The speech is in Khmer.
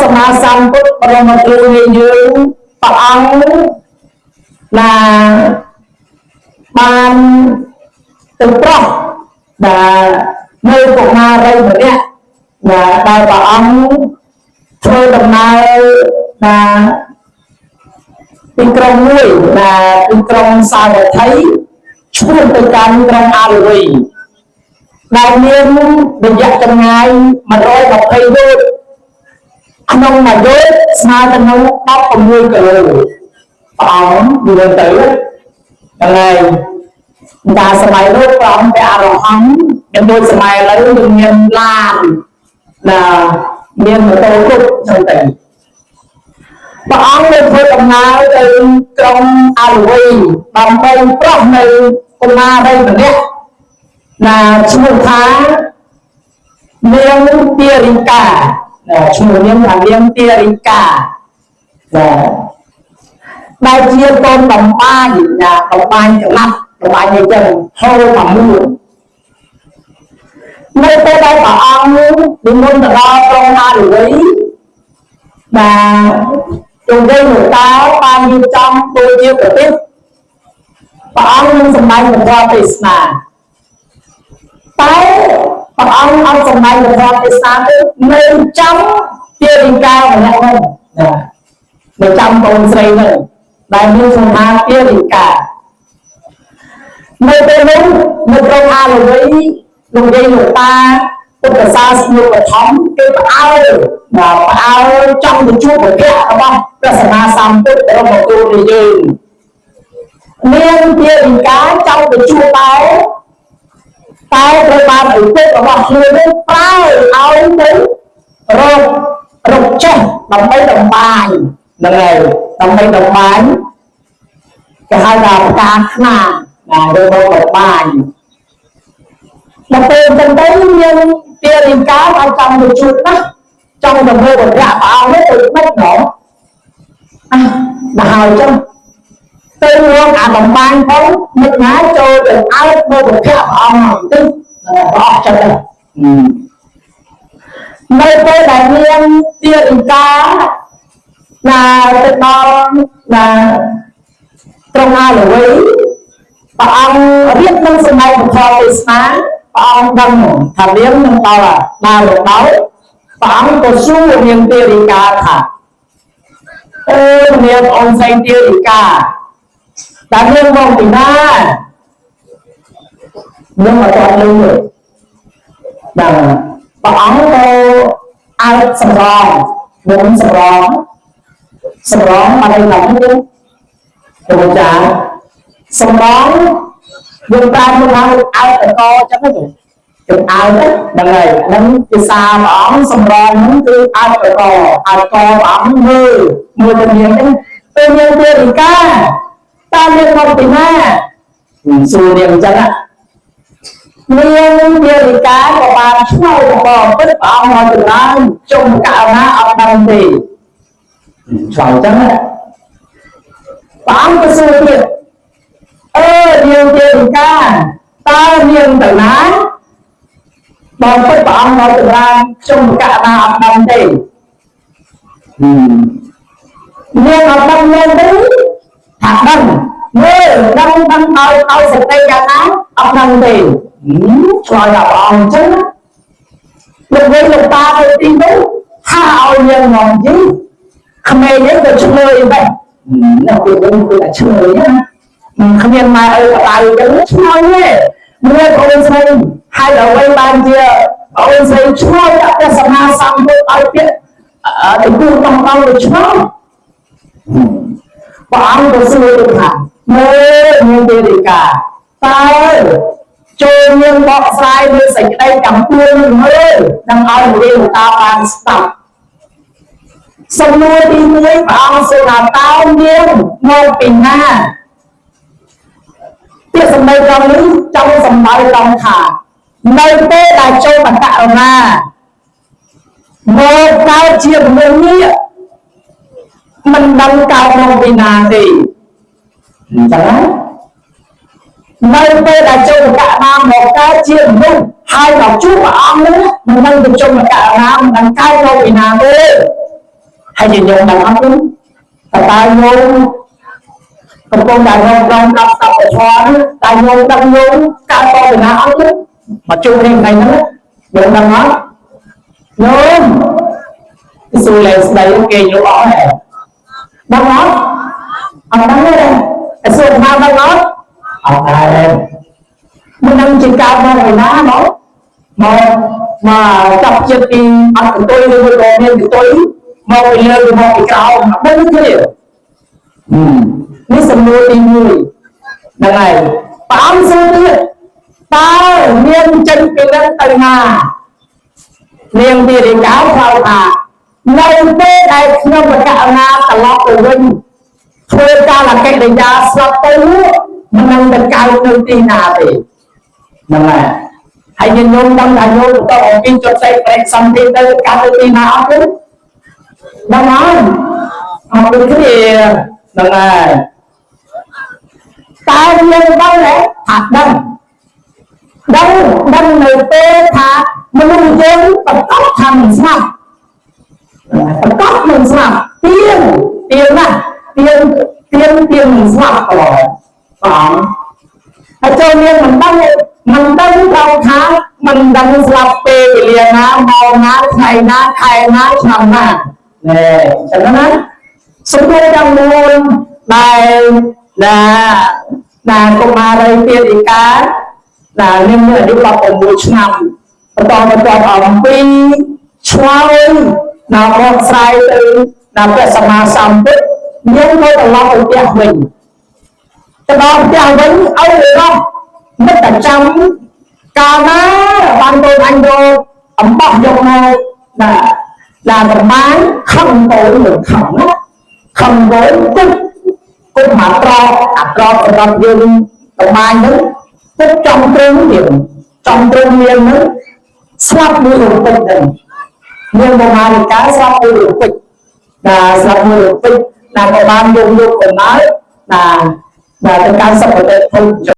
សម្មាសម្ពុទ្ធបរមគ្រូនៃយើងព្រះអង្គណាបានទៅប្រោះដែលនៅកុមារីម្នាក់ដែលព្រះអង្គធ្វើដំណើរពីក្រុងមួយពីក្រុងសាវត្ថីឈ្មោះទៅកាន់ក្រុងអារវីដែលមានរយៈចម្ងាយ120យោជន៍ក្នុងមួយយោជន៍ស្មើទៅនឹង16គីឡូព្រះអង្គនិយាយទៅហ្នឹងហើយតែសម័យនោះព្រះអង្គព្រះអរហន្តដែលដូចសម័យឥឡូវយើងមានឡានមានម៉ូតូគ្រប់ចឹងទៅព្រះអង្គបានធ្វើដំណើរទៅក្រុងអារវីដើម្បីប្រោះនៅកុមារីម្នាក់ឈ្មោះថានាងទារិកាឈ្មោះនាងថានាងទារិកាដែលជាកូនបំបានចំណាប់បំបានអីចឹងហូរមកមួយនៅពេលដែលព្រះអង្គនិមន្តទៅដល់ក្រុងអារវីជង្វិញលោកតាបានរៀបចំដូចជាប្រទេសព្រះអង្គនឹងសម្ដែងពធទេសនាតែព្រះអង្គអត់សម្ដែងពធទេសនាទេនៅចាំទារិកាម្នាក់នោះនៅចាំកូនស្រីនោះដែលមានឈ្មោះថាទារិកានៅពេលនោះនៅក្រុងអារវីលោកយាយលោកតាពុទ្ធសាសនិកធម្មគេផ្អើលចង់ទៅជួបព្រះរបស់ព្រះសម្មាសម្ពុទ្ធបរមគ្រូនៃយើងនាងទារិកាចង់ទៅជួបតែត្រូវបានឪពុករបស់ខ្លួននេះប្រើឲ្យទៅរកចេះដើម្បីដំបានហ្នឹងហើយដើម្បីដំបានគេហៅថាផ្កាខ្នាឬមកដំបានដល់ពេលទាំងទៅមានទារិកាឲ្យចង់ទៅជួបណាចង់ទៅមើលព្រះអង្គនេះទៅមិនដល់ដល់ហើយចឹងទៅរកអាដំបានផងមិនណាចូលទៅអើតមើលព្រះអង្គទៅអស់ចិត្តទៅនៅពេលដែលមានទារិកាទៅដល់ក្រុងអារវីព្រះអង្គរៀបនឹងសម័យពធទេសនាព្រះអង្គដឹងថានាងនឹងដល់មកដល់ព្រះអង្គក៏សួរនាងទារិកាថានាងអូនស្រីទារិកាតើនាងមកពីណានាងមកដល់នេះព្រះអង្គក៏អើសម្រងមុំសម្រងមកដល់នេះលោកចាសម្រងយើងតាមមកអើតកចឹងទៅយើងអើហ្នឹងហើយហ្នឹងភាសាព្រះអង្គសម្រងហ្នឹងគឺអើតកព្រះអង្គមើលទៅនាងហ្នឹងពេលនាងទារិកាតើនាងមកពីណាសួរនាងអញ្ចឹងនាងទារិកាក៏បានឆ្លើយบอกពិតព្រះអង្គមកចម្រើនជុំកៅណាអត់ដឹងទេឆ្លើយអញ្ចឹងព្រះអង្គក៏សួរទៀតនាងទារិកាតើនាងទៅណាបងពិតព្រះអង្គមកចម្រើនជុំកៅណាអត់ដឹងទេនាងអត់ដឹងទេថាដឹងមើលដឹងឲ្យសតិយ៉ាងណាអត់ដឹងទេឆ្លើយដល់ព្រះអង្គអញ្ចឹងលោកវិញលោកតាទៅទីនោះថាឲ្យយើងមកយីក្មេងនេះទៅឆ្លើយបែបនៅពេលវិញគឺតែឆ្លើយណាគ្មានម៉ែអើក្តៅអញ្ចឹងឆ្លើយទេមើលអូនស្រីហើយអ្វីបានជាអូនស្រីឆ្លើយដល់ព្រះសម្មាសម្ពុទ្ធឲ្យពាក្យទៅគូតំដល់ទៅឆ្លើយព្រះអង្គក៏សួរទៅថាមើលនាងទារិកាតើចូលនាងបកស្រាយលើសេចក្តីទាំងពួងនឹងមើលនឹងឲ្យវិរិយតាបានស្ដាប់សំណួរទី1ព្រះអង្គសួរថាតើនាងមកពីណាពាក្យសម្ដីត្រង់នេះចង់សម្ដៅត្រង់ថានៅពេលដែលចូលបកករណាមកកើតជាមនុស្សនេះមិនដឹងកើតមកពីណាទេអញ្ចឹងនៅពេលដែលចូលបកករណាមកកើតជាមនុស្សហើយដល់ជួបព្រះអង្គនេះមិនដឹងទៅចូលបកករណាមិនដឹងកើតមកពីណាទេ hay gì nhung bằng ấp lắm ta nhung công công đại ngôn trong đọc tập ở xóa đại ngôn đăng nhung cao to về nào ấp lắm mà chung thêm này nữa nhung đăng ấp nhung cái xui này đây ok nhung bỏ này đăng ấp đăng đây cái xui nào đăng ấp đây mình đang chỉ cao ra người ná nó mà tập cho thì ăn của tôi lên rồi nên của tôi mauไปเลยmauไปcaoไม่รู้cái gìนี่สำนวนดีเลยยังไงตามสูตรเลยตาเรียนจนเป็นนักแต่งงานเรียนดีเรียนก้าวเข้ามาในเต้ได้ขนมประกาศงานตลอดตัววันช่วยการหลักเกณฑ์ยาสลับตัวมันนั่งเป็นการเงินตีนาไปยังไงให้ยินยงดังดังยงต้องออกกินจดใส่เป็นสัมผัสได้การตีนาเอาไปดังนั้นเอาไปที่ยังไงตายเรียนบ้างแหละหักดังในเต้ค่ะมันต้องเยอะต้องต้องทำสมัครต้องมันสมัครเตียนนะเตียนสมัครตลอดสองถ้าเจอเนี่ยมันต้องเราท้ามันดังสลับเปย์เรียนนะมองนะใครนะทำนะเนี่ยฉะนั้นสมมติจำนวนนะก็มาเลยเปลี่ยนอีกการเนี่ยเมื่อยุคเราเป็นบูชนำตอนออกปีช่วยพอใส่เป็นสมาสัมพุทธยังไม่ตลอดเป็นเจ้าวิญจะบอกเจ้าวิญเอาเลยเนาะไม่แต่จำการนะบางตัวอันโดบอกยังไงlà một máy không tối được không tối cúc mà trò dương một máy nữa cúc trong tương nhiên nữa slap mưa được tịch đỉnh nhưng một máy cái slap mưa được tịch là slap mưa được tịch là một máy dùng của nói là tất cả sắp ở đây không